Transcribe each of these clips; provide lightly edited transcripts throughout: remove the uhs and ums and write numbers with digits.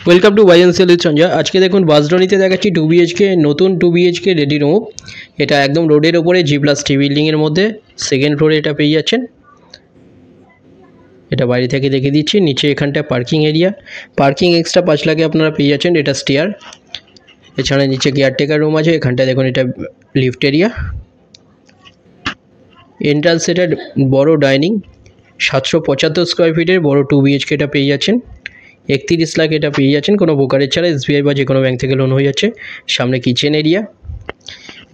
Welcome to Y N C L with Sanjay. আজকে দেখুন বাসডনিতে দেখাচ্ছি 2 BHK নতুন 2 BHK রেডি রুম। এটা একদম রোডের ওপরে G+3 বিল্ডিংয়ের মধ্যে সেকেন্ড ফ্লোরে এটা পেয়ে যাচ্ছেন। এটা বাইরে থেকে দেখে দিচ্ছি। নিচে এখানটা পার্কিং এরিয়া, পার্কিং এক্সট্রা 5 লাখে আপনারা পেয়ে যাচ্ছেন। এটা স্টেয়ার, এছাড়া নিচে কেয়ারটেকার রুম আছে। এখানটা দেখুন এটা লিফট এরিয়া। এন্ট্রান্স এটা বড় ডাইনিং, 775 স্কোয়ার ফিটের বড় 2 BHK এটা পেয়ে যাচ্ছেন। 31 লাখ এটা পেয়ে যাচ্ছেন কোনো ব্রোকারেজ ছাড়া। SBI বা যে কোনো ব্যাঙ্ক থেকে লোন হয়ে যাচ্ছে। সামনে কিচেন এরিয়া।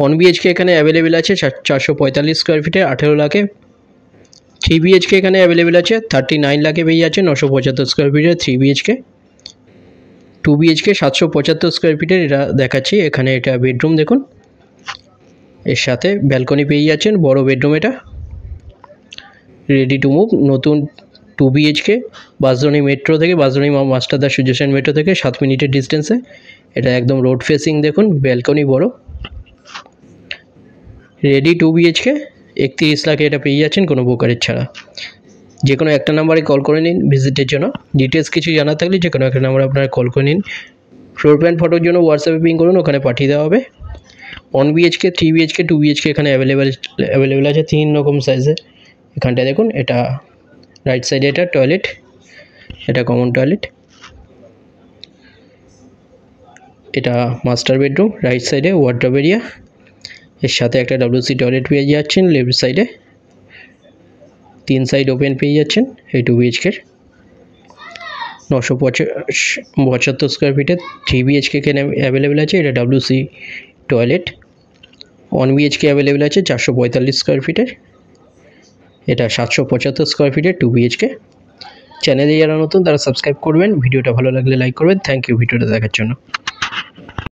1 BHK এখানে অ্যাভেলেবেল আছে 445 স্কোয়ার ফিটের 18 লাখে। 3 BHK এখানে অ্যাভেলেবেল আছে 39 লাখে পেয়ে যাচ্ছে 975 স্কোয়ার ফিটের 3 BHK। 2 BHK 775 স্কোয়ার ফিটের এটা দেখাচ্ছি। এখানে এটা বেডরুম দেখুন, এর সাথে ব্যালকনি পেয়ে যাচ্ছেন, বড় বেডরুম। এটা রেডি টু মুভ নতুন 2 BHK বাসডনি মেট্রো থেকে, বাসডনি মাস্টারদা সূর্য সেন মেট্রো থেকে 7 মিনিটের ডিস্টেন্সে। এটা একদম রোড ফেসিং দেখুন, ব্যালকনি বড়। রেডি 2 BHK 31 লাখে এটা পেয়ে যাচ্ছেন কোনো ব্রোকারেজ ছাড়া। যে কোনো একটা নাম্বারে কল করে নিন ভিজিটের জন্য। ডিটেলস কিছু জানা থাকলে যে কোনো একটা নাম্বারে আপনারা কল করে নিন। ফ্লোর প্ল্যান ফটোর জন্য হোয়াটসঅ্যাপে পিং করুন, ওখানে পাঠিয়ে দেওয়া হবে। 1 BHK 3 BHK 2 BHK এখানে অ্যাভেলেবেল আছে 3 রকম সাইজে। এখানটা দেখুন এটা রাইট সাইডে এটা টয়লেট, এটা কমন টয়লেট। এটা মাস্টার বেডরুম, রাইট সাইডে ওয়ার্ডরোব এরিয়া। এর সাথে একটা WC টয়লেট পেয়ে যাচ্ছেন লেফট সাইডে। 3 সাইড ওপেন পেয়ে যাচ্ছেন এই 2 BHK। 975 স্কোয়ার ফিটে 3 BHK এখানে অ্যাভেলেবেল আছে। এটা WC টয়লেট। 1 BHK অ্যাভেলেবেল আছে 445 স্কোয়ার ফিটের। এটা 775 স্কোয়ার ফিটের 2 BHK। চ্যানেলে যারা নতুন তারা সাবস্ক্রাইব করবেন, ভিডিওটা ভালো লাগলে লাইক করবেন। থ্যাংক ইউ ভিডিওটা দেখার জন্য।